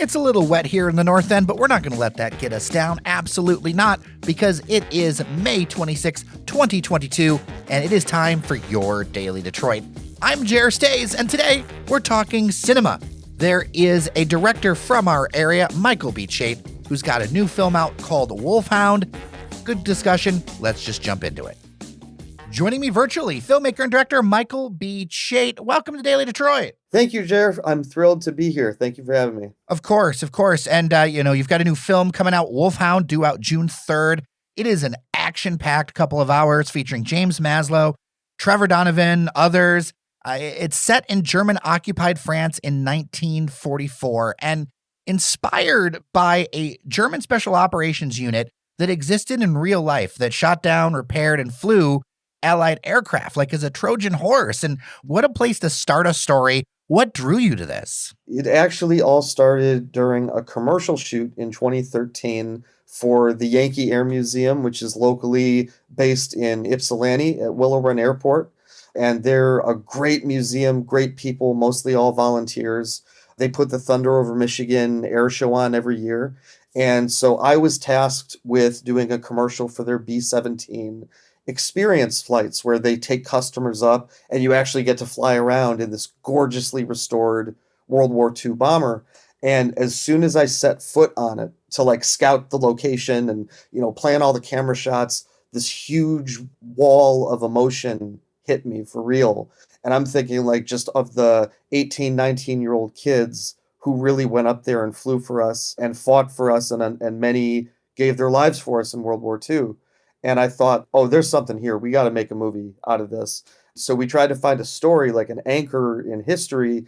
It's a little wet here in the North End, but we're not going to let that get us down. Absolutely not, because it is May 26, 2022, and it is time for your Daily Detroit. I'm Jer Stays, and today we're talking cinema. There is a director from our area, Michael B. Chait, who's got a new film out called Hound. Good discussion. Let's just jump into it. Joining me virtually, filmmaker and director Michael B. Chait. Welcome to Daily Detroit. Thank you, Jer. I'm thrilled to be here. Thank you for having me. Of course. And, you've got a new film coming out, Hound, due out June 3rd. It is an action-packed couple of hours featuring James Maslow, Trevor Donovan, others. It's set in German-occupied France in 1944 and inspired by a German special operations unit that existed in real life that shot down, repaired, and flew Allied aircraft, like as a Trojan horse. And what a place to start a story. What drew you to this? It actually all started during a commercial shoot in 2013 for the Yankee Air Museum, which is locally based in Ypsilanti at Willow Run Airport. And they're a great museum, great people, mostly all volunteers. They put the Thunder Over Michigan air show on every year. And so I was tasked with doing a commercial for their B-17 experience flights where they take customers up and you actually get to fly around in this gorgeously restored World War II bomber. And as soon as I set foot on it to scout the location and, plan all the camera shots, this huge wall of emotion hit me for real. And I'm thinking just of the 18, 19-year-old kids who really went up there and flew for us and fought for us, and many gave their lives for us in World War II. And I thought, there's something here. We got to make a movie out of this. So we tried to find a story, like an anchor in history,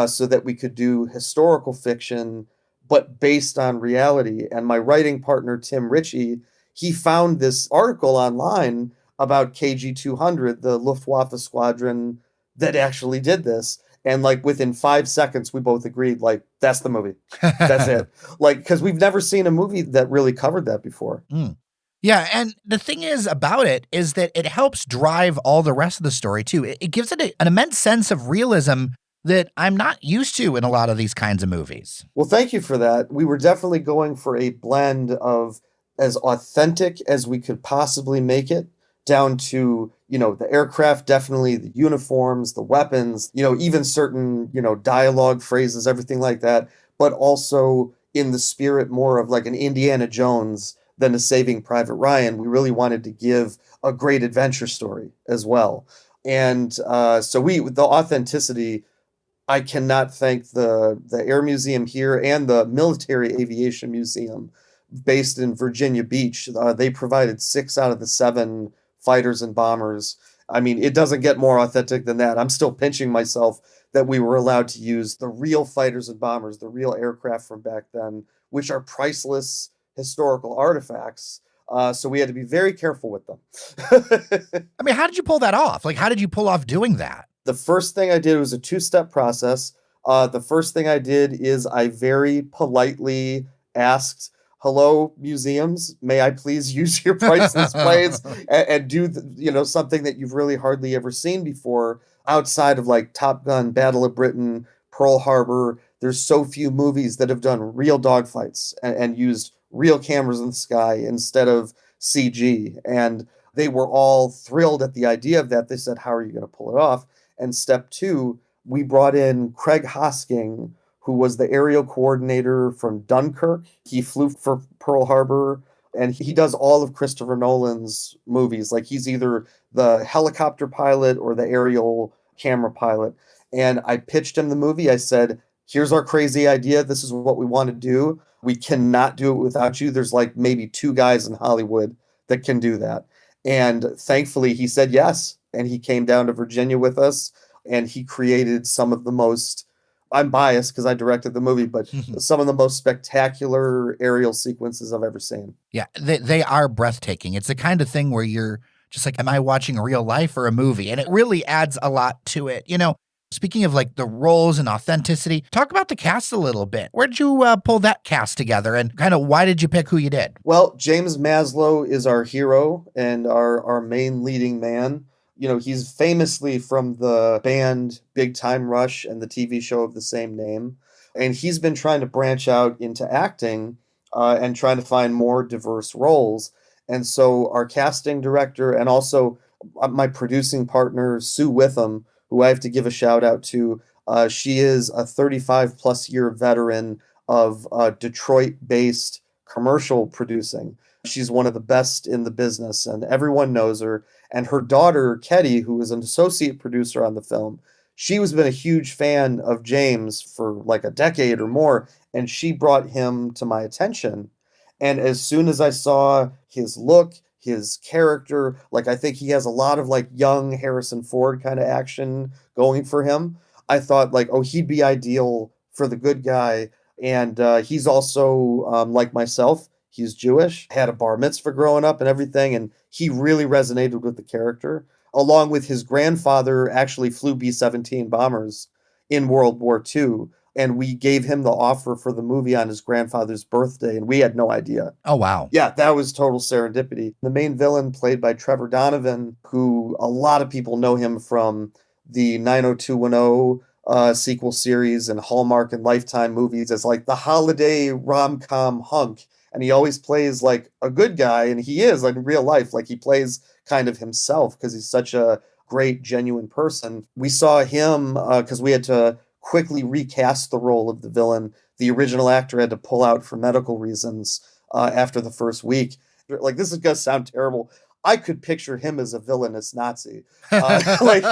so that we could do historical fiction, but based on reality. And my writing partner, Tim Ritchie, he found this article online about KG-200, the Luftwaffe squadron that actually did this. And within 5 seconds, we both agreed, that's the movie. That's it. Because we've never seen a movie that really covered that before. Yeah, and the thing is about it is that it helps drive all the rest of the story, too. It gives it an immense sense of realism that I'm not used to in a lot of these kinds of movies. Well, thank you for that. We were definitely going for a blend of as authentic as we could possibly make it, down to, the aircraft, definitely the uniforms, the weapons, even certain, dialogue phrases, everything like that, but also in the spirit more of an Indiana Jones than a Saving Private Ryan. We really wanted to give a great adventure story as well. And so with the authenticity, I cannot thank the Air Museum here and the Military Aviation Museum based in Virginia Beach. They provided 6 out of the 7 fighters and bombers. I mean, it doesn't get more authentic than that. I'm still pinching myself that we were allowed to use the real fighters and bombers, the real aircraft from back then, which are priceless historical artifacts. So we had to be very careful with them. I mean, how did you pull that off? How did you pull off doing that? The first thing I did was a 2-step process. The first thing I did is I very politely asked, "Hello, museums, may I please use your priceless planes and do something that you've really hardly ever seen before outside of Top Gun, Battle of Britain, Pearl Harbor. There's so few movies that have done real dogfights and used real cameras in the sky instead of CG." And they were all thrilled at the idea of that. They said, "How are you going to pull it off?" And step 2, we brought in Craig Hosking, who was the aerial coordinator from Dunkirk. He flew for Pearl Harbor, and he does all of Christopher Nolan's movies. He's either the helicopter pilot or the aerial camera pilot. And I pitched him the movie. I said, "Here's our crazy idea. This is what we want to do. We cannot do it without you. There's maybe 2 guys in Hollywood that can do that." And thankfully he said yes. And he came down to Virginia with us, and he created some of the most, I'm biased because I directed the movie, but some of the most spectacular aerial sequences I've ever seen. Yeah, they are breathtaking. It's the kind of thing where you're just am I watching real life or a movie? And it really adds a lot to it. Speaking of the roles and authenticity, talk about the cast a little bit. Where did you pull that cast together, and kind of why did you pick who you did? Well, James Maslow is our hero and our main leading man. He's famously from the band Big Time Rush and the TV show of the same name. And he's been trying to branch out into acting and trying to find more diverse roles. And so our casting director and also my producing partner, Sue Witham, who I have to give a shout out to, she is a 35 plus year veteran of Detroit based commercial producing. She's one of the best in the business, and everyone knows her. And her daughter, Ketty, who is an associate producer on the film, she was been a huge fan of James for like a decade or more, and she brought him to my attention. And as soon as I saw his look, his character, like I think he has a lot of like young Harrison Ford kind of action going for him. I thought like, oh, he'd be ideal for the good guy. And he's also like myself. He's Jewish, had a bar mitzvah growing up and everything, and he really resonated with the character along with his grandfather actually flew B-17 bombers in World War II. And we gave him the offer for the movie on his grandfather's birthday, and we had no idea. Oh, wow. Yeah, that was total serendipity. The main villain, played by Trevor Donovan, who a lot of people know him from the 90210 sequel series and Hallmark and Lifetime movies as like the holiday rom-com hunk. And he always plays like a good guy, and he is like in real life. Like he plays kind of himself because he's such a great, genuine person. We saw him because we had to quickly recast the role of the villain. The original actor had to pull out for medical reasons after the first week. Like, this is going to sound terrible. I could picture him as a villainous Nazi. Like,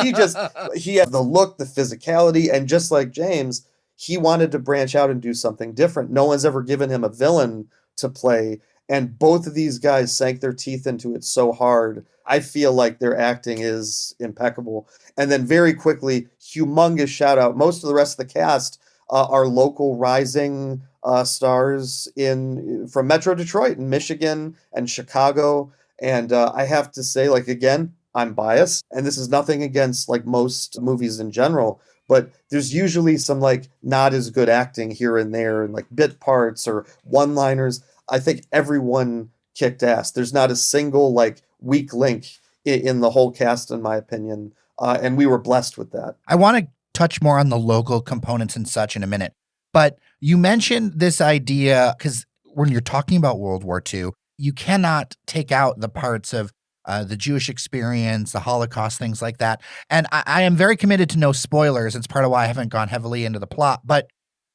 he had the look, the physicality, and just like James, he wanted to branch out and do something different. No one's ever given him a villain to play. And both of these guys sank their teeth into it so hard. I feel like their acting is impeccable. And then very quickly, humongous shout out. Most of the rest of the cast are local rising stars in from Metro Detroit and Michigan and Chicago. And I have to say, like, again, I'm biased. And this is nothing against like most movies in general. But there's usually some like not as good acting here and there and like bit parts or one liners. I think everyone kicked ass. There's not a single like weak link in the whole cast, in my opinion, and we were blessed with that. I want to touch more on the local components and such in a minute, but you mentioned this idea because when you're talking about World War II, you cannot take out the parts of the Jewish experience, the Holocaust, things like that. And I am very committed to no spoilers. It's part of why I haven't gone heavily into the plot. But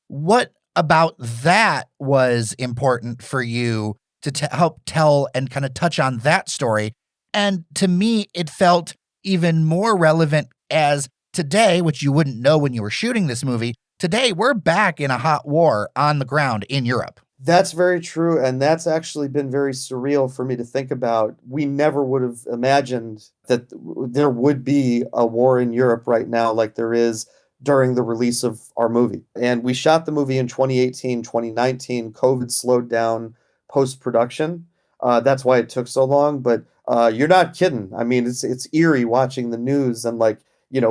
what about that was important for you to help tell and kind of touch on that story? And to me, it felt even more relevant as today, which you wouldn't know when you were shooting this movie. Today, we're back in a hot war on the ground in Europe. That's very true. And that's actually been very surreal for me to think about. We never would have imagined that there would be a war in Europe right now like there is during the release of our movie. And we shot the movie in 2018, 2019. COVID slowed down post-production. That's why it took so long. But you're not kidding. I mean, it's eerie watching the news and like,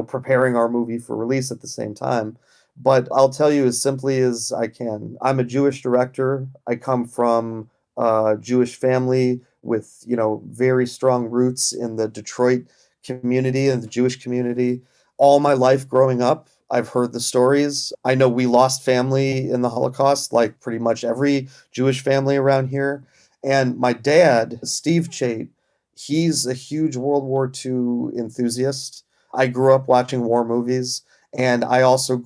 preparing our movie for release at the same time. But I'll tell you as simply as I can. I'm a Jewish director. I come from a Jewish family with, very strong roots in the Detroit community and the Jewish community. All my life growing up, I've heard the stories. I know we lost family in the Holocaust, like pretty much every Jewish family around here. And my dad, Steve Chait, he's a huge World War II enthusiast. I grew up watching war movies. And I also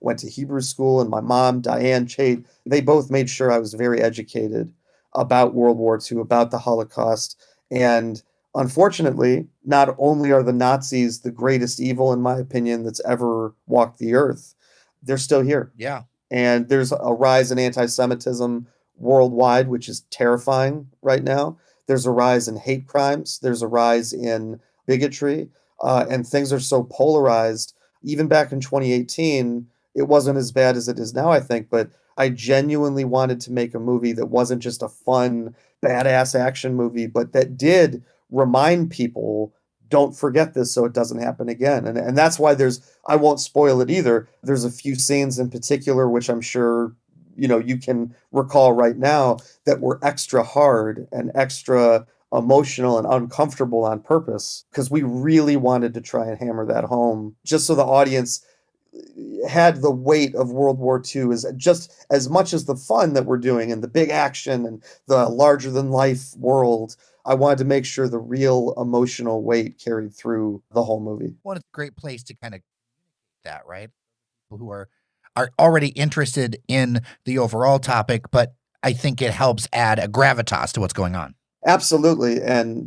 went to Hebrew school, and my mom, Diane Chait, they both made sure I was very educated about World War II, about the Holocaust. And unfortunately, not only are the Nazis the greatest evil, in my opinion, that's ever walked the earth, they're still here. Yeah. And there's a rise in anti-Semitism worldwide, which is terrifying right now. There's a rise in hate crimes. There's a rise in bigotry. And things are so polarized. Even back in 2018, it wasn't as bad as it is now, I think, but I genuinely wanted to make a movie that wasn't just a fun, badass action movie, but that did remind people, don't forget this so it doesn't happen again. And that's why I won't spoil it either. There's a few scenes in particular, which I'm sure, you can recall right now, that were extra hard and extra emotional and uncomfortable on purpose because we really wanted to try and hammer that home just so the audience had the weight of World War II, is just as much as the fun that we're doing and the big action and the larger than life world. I wanted to make sure the real emotional weight carried through the whole movie. Well, it's a great place to kind of that, right? People who are already interested in the overall topic, but I think it helps add a gravitas to what's going on. Absolutely. And,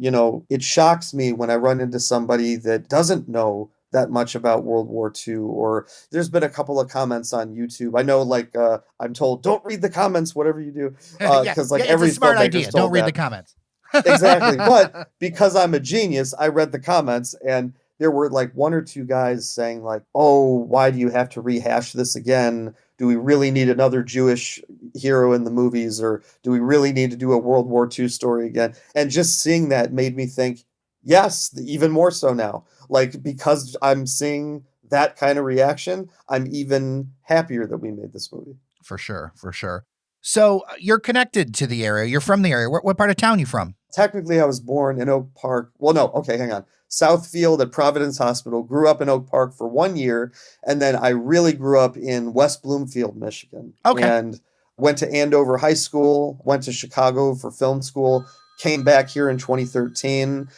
it shocks me when I run into somebody that doesn't know that much about World War II, or there's been a couple of comments on YouTube. I know, like, I'm told, don't read the comments, whatever you do, Yeah, because like it's every a smart filmmaker's idea. Don't told read the that. comments. Exactly. But because I'm a genius, I read the comments, and there were like one or two guys saying like, "Oh, why do you have to rehash this again? Do we really need another Jewish hero in the movies, or do we really need to do a World War II story again?" And just seeing that made me think, yes, even more so now. Like, because I'm seeing that kind of reaction, I'm even happier that we made this movie. For sure, for sure. So you're connected to the area. You're from the area. What part of town you from? Technically, I was born in Oak Park. Well, no, okay, hang on. Southfield at Providence Hospital. Grew up in Oak Park for 1 year, and then I really grew up in West Bloomfield, Michigan. Okay. And went to Andover High School, went to Chicago for film school, came back here in 2013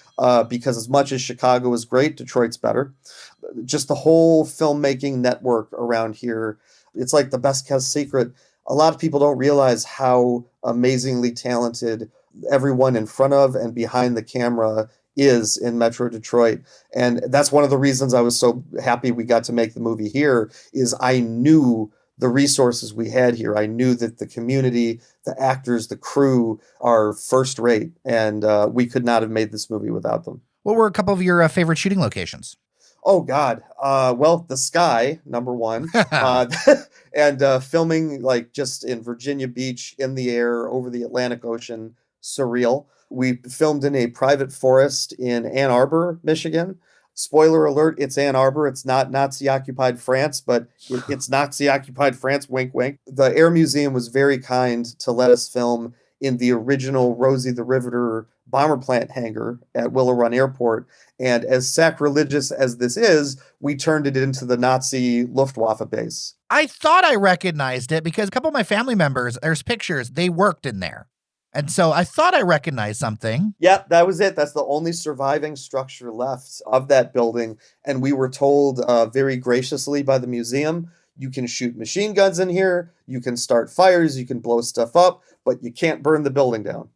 because as much as Chicago is great, Detroit's better. Just the whole filmmaking network around here, it's like the best kept secret. A lot of people don't realize how amazingly talented everyone in front of and behind the camera is in Metro Detroit. And that's one of the reasons I was so happy we got to make the movie here, is I knew the resources we had here. I knew that the community, the actors, the crew are first rate, and we could not have made this movie without them. What were a couple of your favorite shooting locations? Oh God. Well, the sky, number one. And filming like just in Virginia Beach, in the air over the Atlantic Ocean, surreal. We filmed in a private forest in Ann Arbor, Michigan. Spoiler alert, it's Ann Arbor. It's not Nazi occupied France, but it's Nazi occupied France, wink, wink. The Air Museum was very kind to let us film in the original Rosie the Riveter bomber plant hangar at Willow Run Airport. And as sacrilegious as this is, we turned it into the Nazi Luftwaffe base. I thought I recognized it because a couple of my family members, there's pictures, they worked in there. And so I thought I recognized something. Yeah, that was it. That's the only surviving structure left of that building. And we were told very graciously by the museum, you can shoot machine guns in here, you can start fires, you can blow stuff up, but you can't burn the building down.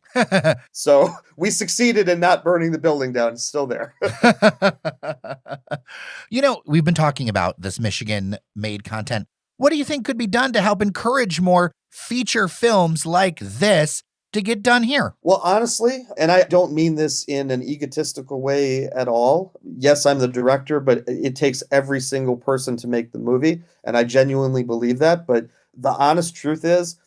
So we succeeded in not burning the building down. It's still there. We've been talking about this Michigan-made content. What do you think could be done to help encourage more feature films like this to get done here? Well, honestly, and I don't mean this in an egotistical way at all. Yes, I'm the director, but it takes every single person to make the movie, and I genuinely believe that. But the honest truth is,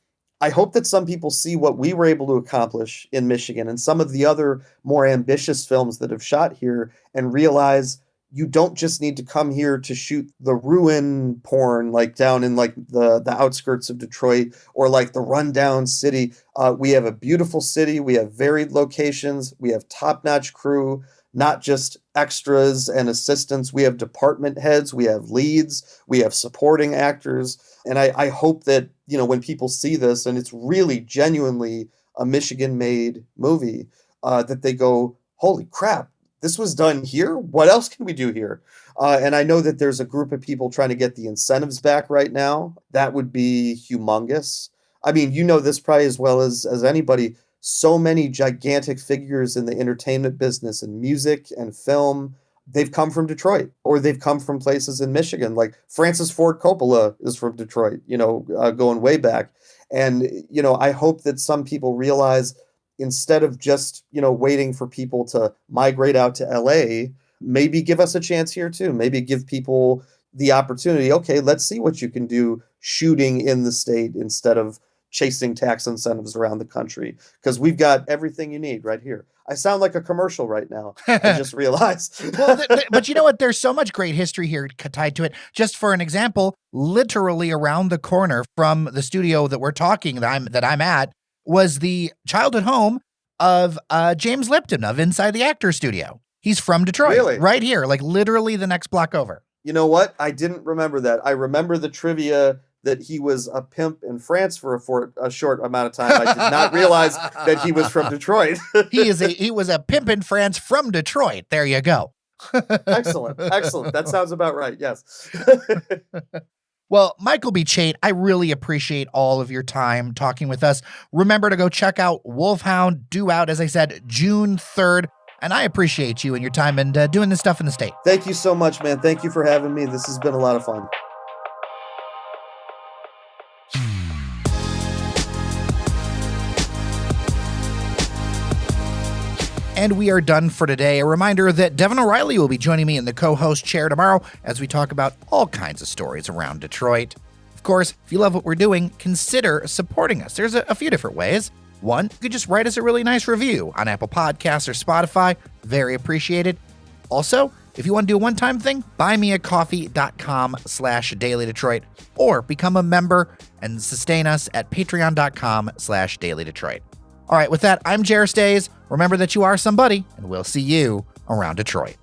I hope that some people see what we were able to accomplish in Michigan and some of the other more ambitious films that have shot here, and realize you don't just need to come here to shoot the ruin porn like down in like the outskirts of Detroit, or like the rundown city. We have a beautiful city. We have varied locations. We have top-notch crew, not just extras and assistants. We have department heads. We have leads. We have supporting actors. And I hope that, when people see this, and it's really genuinely a Michigan-made movie, that they go, holy crap, this was done here? What else can we do here? And I know that there's a group of people trying to get the incentives back right now. That would be humongous. I mean, you know this probably as well as anybody. So many gigantic figures in the entertainment business and music and film, they've come from Detroit, or they've come from places in Michigan. Like Francis Ford Coppola is from Detroit, going way back. And, I hope that some people realize, instead of just, waiting for people to migrate out to LA, maybe give us a chance here too. Maybe give people the opportunity. Okay, let's see what you can do shooting in the state instead of chasing tax incentives around the country, because we've got everything you need right here. I sound like a commercial right now. I just realized. Well, but you know what? There's so much great history here tied to it. Just for an example, literally around the corner from the studio that we're talking that I'm at was the childhood home of James Lipton of Inside the Actors Studio. He's from Detroit, Really? Right here, like literally the next block over. You know what? I didn't remember that. I remember the trivia that he was a pimp in France for a short amount of time. I did not realize that he was from Detroit. He was a pimp in France from Detroit. There you go. Excellent. That sounds about right. Yes. Well, Michael B. Chait, I really appreciate all of your time talking with us. Remember to go check out Wolfhound, due out, as I said, June 3rd. And I appreciate you and your time and doing this stuff in the state. Thank you so much, man. Thank you for having me. This has been a lot of fun. And we are done for today. A reminder that Devin O'Reilly will be joining me in the co-host chair tomorrow as we talk about all kinds of stories around Detroit. Of course, if you love what we're doing, consider supporting us. There's a few different ways. One, you could just write us a really nice review on Apple Podcasts or Spotify. Very appreciated. Also, if you want to do a one-time thing, buymeacoffee.com/dailydetroit or become a member and sustain us at patreon.com/dailydetroit. All right, with that, I'm Jairus Days. Remember that you are somebody, and we'll see you around Detroit.